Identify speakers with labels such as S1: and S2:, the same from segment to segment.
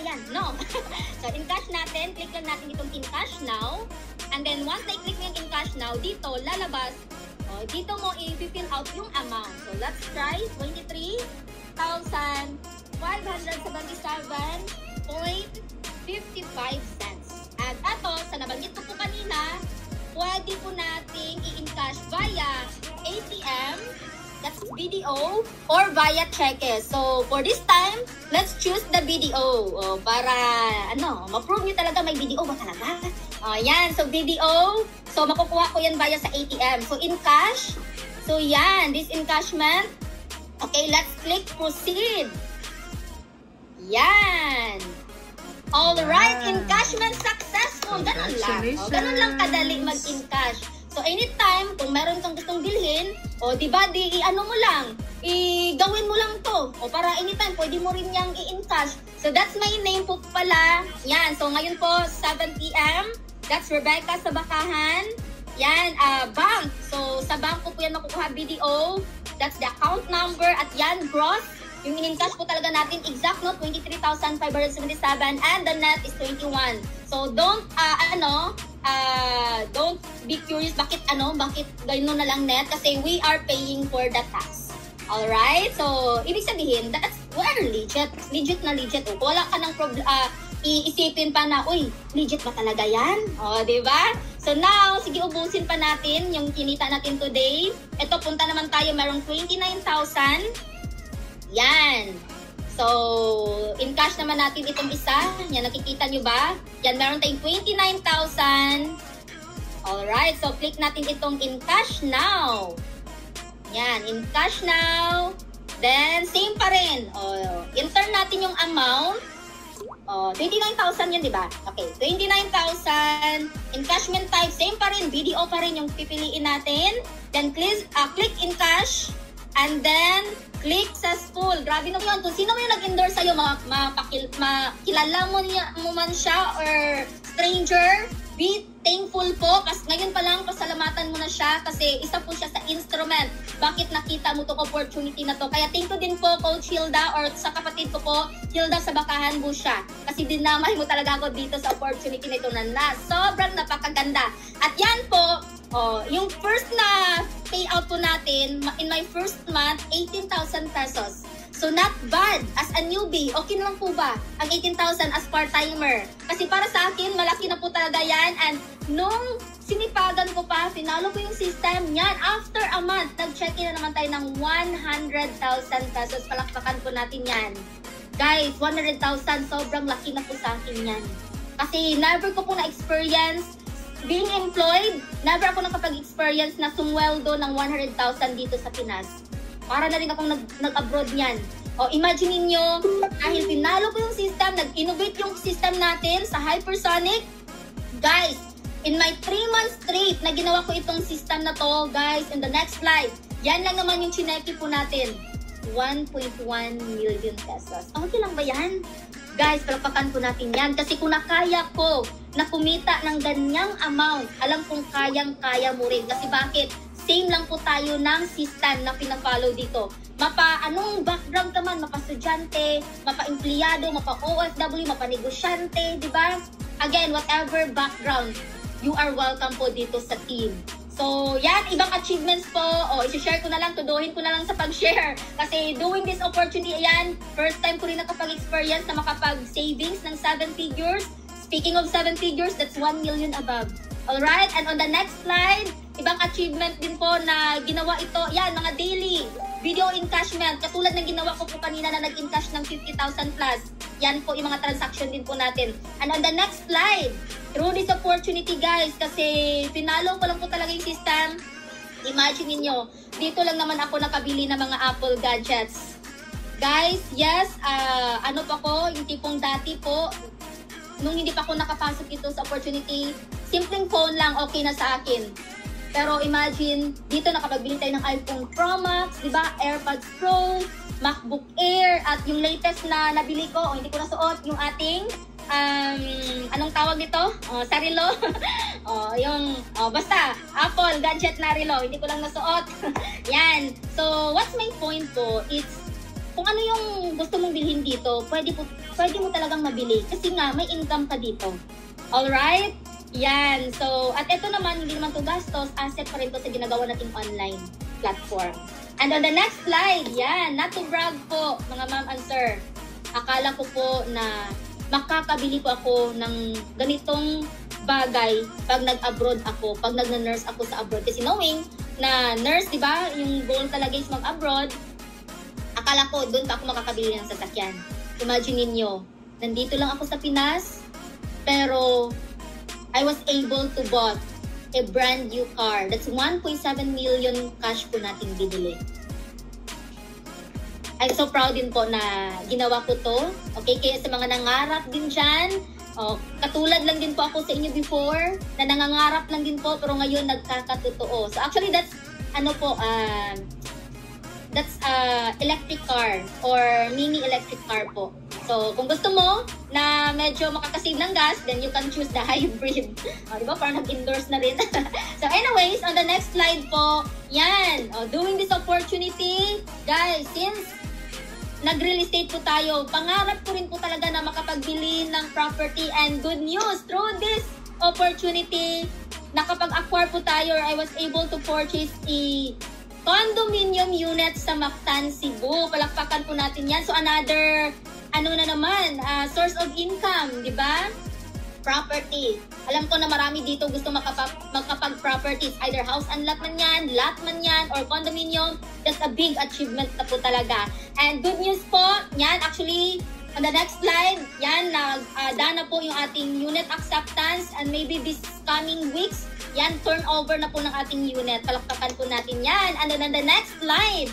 S1: yan. No. So, in-cash natin. Click lang natin itong in-cash now. And then, once na-click mo yung in-cash now, dito, lalabas. Dito mo i-fill out yung amount. So, let's try. 23,577.55. At ito, sa nabanggit ko po kanina, pwede po nating i-encash via ATM, that's BDO, or via cheque. So, for this time, let's choose the BDO. Para, ma-prove nyo talaga may BDO ba talaga? Yan. So, BDO. So, makukuha ko yan via sa ATM. So, encash. So, yan. This encashment. Okay, let's click proceed. Yan. Alright, encashment successful. Ganun lang. Ganun lang kadali mag-encash. So, anytime, kung meron kang gustong bilhin, diba, i-ano mo lang, i-gawin mo lang to. Para anytime, pwede mo rin yang i-encash. So, that's my name po pala. Yan. So, ngayon po, 7 p.m. That's Rebecca sa Bakahan. Yan, bank. So, sa bank ko po yan makukuha BDO. That's the account number. At yan, gross. Yung in-encash po talaga natin, exact no, 23,577 and the net is 21. So don't don't be curious bakit gano'n na lang net kasi we are paying for the tax. Alright? So ibig sabihin, we're legit na legit. Wala ka ng iisipin pa na, uy, legit ba talaga yan? Di ba? So now, sige ubusin pa natin yung kinita natin today. Ito, punta naman tayo, merong 29,000. Yan. So, in cash naman natin itong isa. Yan, nakikita nyo ba? Yan, meron tayong 29,000. Alright, so click natin itong in cash now. Yan, in cash now. Then, same pa rin. Enter natin yung amount. 29,000 yan, di ba? Okay, 29,000. Encashment type, same pa rin. BDO pa rin yung pipiliin natin. Then, click in cash. And then, click successful. Grabe na yun. Kung sino mo yung nag-endorse sa'yo, makilala mo man siya or stranger, be thankful po. Kasi ngayon pa lang, pasalamatan mo na siya kasi isa po siya sa instrument. Bakit nakita mo itong opportunity na to? Kaya thank you din po, Coach Hilda, or sa kapatid ko po, Hilda sa Bakahan po siya. Kasi dinamay mo talaga ako dito sa opportunity na ito na sobrang napakaganda. At yan po, yung first na payout po natin, in my first month, 18,000 pesos. So not bad. As a newbie, okay lang po ba ang 18,000 as part-timer? Kasi para sa akin, malaki na po talaga yan. And nung sinipagan ko pa, finalo ko yung system, yan, after a month, nag-check-in na naman tayo ng 100,000 pesos. Palakpakan po natin yan. Guys, 100,000, sobrang laki na po sa akin yan. Kasi never ko po na-experience being employed, never ako nakapag-experience na sumweldo ng 100,000 dito sa Pinas. Para na rin akong nag-abroad niyan. Imagine niyo, dahil pinalo ko yung system, nag-innovate yung system natin sa Hypersonic. Guys, in my 3 months straight na ginawa ko itong system na to, guys, in the next slide, yan lang naman yung chineki po natin. 1.1 million pesos. Okay lang ba yan? Guys, palakpakan po natin yan. Kasi kung nakaya ko na kumita ng ganyang amount, alam kong kayang-kaya mo rin. Kasi bakit? Same lang po tayo ng system na pinafollow dito. Anong background ka man, mapa-estudyante, mapa-empleyado, mapa-OFW, mapa-negosyante, di ba? Again, whatever background, you are welcome po dito sa team. So, yan, ibang achievements po. I-share ko na lang, tuduhin ko na lang sa pag-share. Kasi doing this opportunity, yan, first time ko rin nakapag-experience na makapag-savings ng 7 figures. Speaking of 7 figures, that's 1 million above. Alright, and on the next slide, ibang achievement din po na ginawa ito. Yan, mga daily video encashment. Katulad ng ginawa ko po kanina na nag-encash ng 50,000 plus. Yan po yung mga transaction din po natin. And on the next slide, through this opportunity guys, kasi pinalo ko lang po talaga yung system. Imagine niyo, dito lang naman ako nakabili ng mga Apple gadgets. Guys, yes, ano pa ko, yung tipong dati po, nung hindi pa ako nakapasok ito sa opportunity, simpleng phone lang okay na sa akin. Pero imagine, dito nakapagbili tayo ng iPhone Pro Max, di ba? AirPods Pro, MacBook Air, at yung latest na nabili ko, hindi ko nasuot, yung ating, anong tawag nito? Sarilo. Basta, Apple gadget na relo, hindi ko lang nasuot. Yan. So, what's my point po? It's kung ano yung gusto mong bilhin dito, pwede mo talagang mabili. Kasi nga, may income ka dito. Alright? Yan. So, at ito naman, hindi naman to gastos. Asset pa rin to sa ginagawa nating online platform. And on the next slide, yan. Not to brag po, mga ma'am and sir. Akala ko po na makakabili po ako ng ganitong bagay pag nag-abroad ako, pag nag-nurse ako sa abroad. Kasi knowing na nurse, di ba, yung goal talaga is mag-abroad, akala ko doon pa ako makakabili ng sasakyan. Imagine niyo, nandito lang ako sa Pinas, pero I was able to bought a brand new car. That's 1.7 million cash po nating binili. I'm so proud din po na ginawa ko to. Okay, kaya sa mga nangarap din dyan, katulad lang din po ako sa inyo before, na nangangarap lang din po, pero ngayon nagkakatotoo. So actually, that's, that's electric car or mini electric car po. So, kung gusto mo na medyo makakasave ng gas, then you can choose the hybrid. Diba? Parang nag-endorse na rin. So, anyways, on the next slide po, yan. Doing this opportunity, guys, since nag-real estate po tayo, pangarap ko rin po talaga na makapagbili ng property, and good news, through this opportunity, nakapag-acquire po tayo, or I was able to purchase a condominium unit sa Mactan, Cebu. Palakpakan po natin yan. So, another source of income, di ba? Property. Alam ko na marami dito gusto makapag-properties. Either house and lot man yan, or condominium. That's a big achievement na po talaga. And good news po, yan, actually, on the next slide, yan, dana po yung ating unit acceptance, and maybe this coming weeks, yan, turnover na po ng ating unit. Palakpakan po natin yan. And then on the next slide,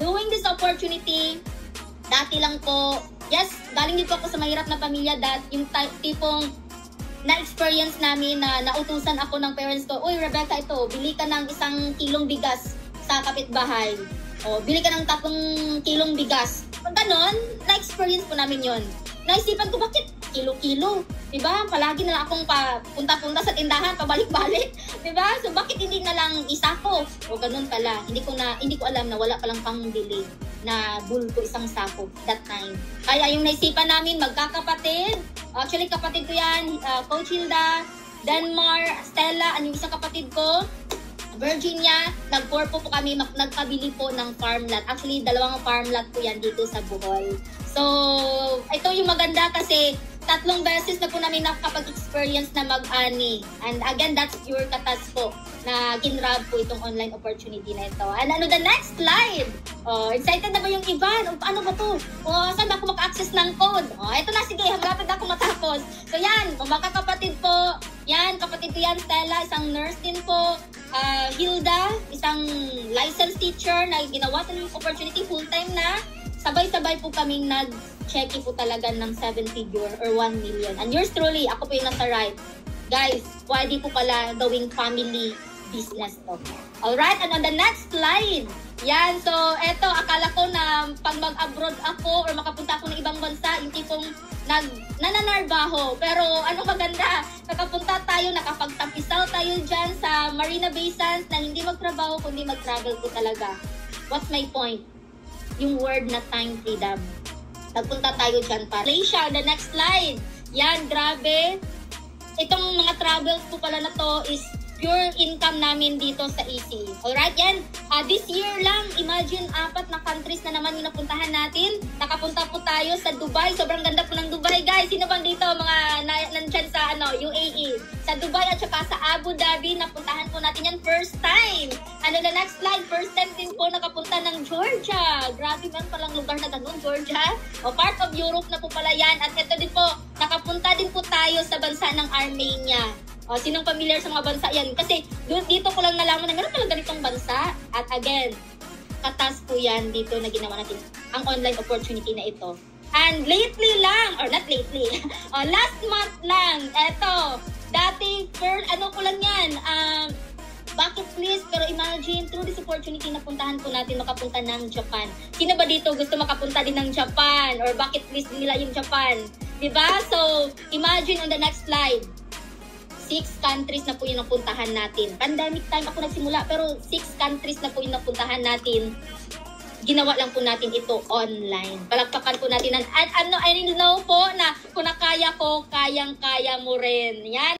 S1: doing this opportunity, dati lang po, yes, galing din po ako sa mahirap na pamilya, yung tipong na-experience namin na nautusan ako ng parents ko, uy, Rebecca, ito, bili ka ng 1 kilong bigas sa kapitbahay. O, bili ka ng 3 kilong bigas. Pag ganon, na-experience po namin yon. Naisipan ko, bakit kilo-kilo? Diba? Palagi na lang akong punta-punta sa tindahan, pabalik-balik. Diba? So, bakit hindi na lang isako? O, ganun pala. Hindi ko alam na wala palang pangbili na bulto 1 sako that time. Kaya yung naisipan namin, magkakapatid. Actually, kapatid ko yan, Coach Hilda, Denmar, Stella, yung isang kapatid ko, Virginia, nag-4 po kami, nagpabili po ng farm lot. Actually, 2 farm lot po yan dito sa Bohol. So, ito yung maganda kasi 3 beses na po namin nakapag-experience na mag-ani. And again, that's pure katas po na kinrab po itong online opportunity na ito. And the next slide? Excited na ba yung iba? Paano ba to? Saan ba ako maka-access ng code? Ito na, sige, hanggang ako matapos. So yan, kung magkakapatid po, yan, kapatid ko yan, Stella, isang nurse din po. Hilda, isang licensed teacher na ginawa sa ng opportunity full-time na. Sabay-sabay po kaming nag-checky po talaga ng 7 figure or 1 million. And yours truly, ako po yung nasa right. Guys, pwede po pala gawing family business to. Alright, and on the next slide, yan, so eto, akala ko na pag mag-abroad ako or makapunta ako ng ibang bansa, yung tipong nananarbaho. Pero ano maganda, nakapunta tayo, nakapagtampisaw tayo dyan sa Marina Bay Sands na hindi magtrabaho, kundi mag-travel po talaga. What's my point? Yung word na time freedom. Nagpunta tayo dyan para. Malaysia, the next slide. Yan, grabe. Itong mga travels po pala na to is pure income namin dito sa EC. Alright, yan. This year lang, imagine 4 na countries na naman yung napuntahan natin. Nakapunta po tayo sa Dubai. Sobrang ganda po ng Dubai, guys. Sino bang dito mga nandyan sa UAE? Sa Dubai at saka sa Abu Dhabi, napuntahan po natin yan first time. The next slide, first time din po nakapunta ng Georgia. Grabe man palang lugar na ganun, Georgia. Part of Europe na po pala yan. At ito din po, nakapunta din po tayo sa bansa ng Armenia. Sinong familiar sa mga bansa yan? Kasi dito ko lang nalaman na meron pala ganitong bansa. At again, katas po yan dito na ginawa natin ang online opportunity na ito. And lately lang, or not lately, last month lang, eto, dati, ko lang yan, bucket list, pero imagine, through this opportunity, napuntahan po natin makapunta ng Japan. Sino ba dito gusto makapunta din ng Japan? Or bucket list nila yung Japan? Diba? So, imagine on the next slide, 6 countries na po yung napuntahan natin. Pandemic time ako nagsimula, pero 6 countries na po yung napuntahan natin ginawa lang po natin ito online. Palakpakan po natin. At I know po na kung nakaya ko, kayang-kaya mo rin. Yan.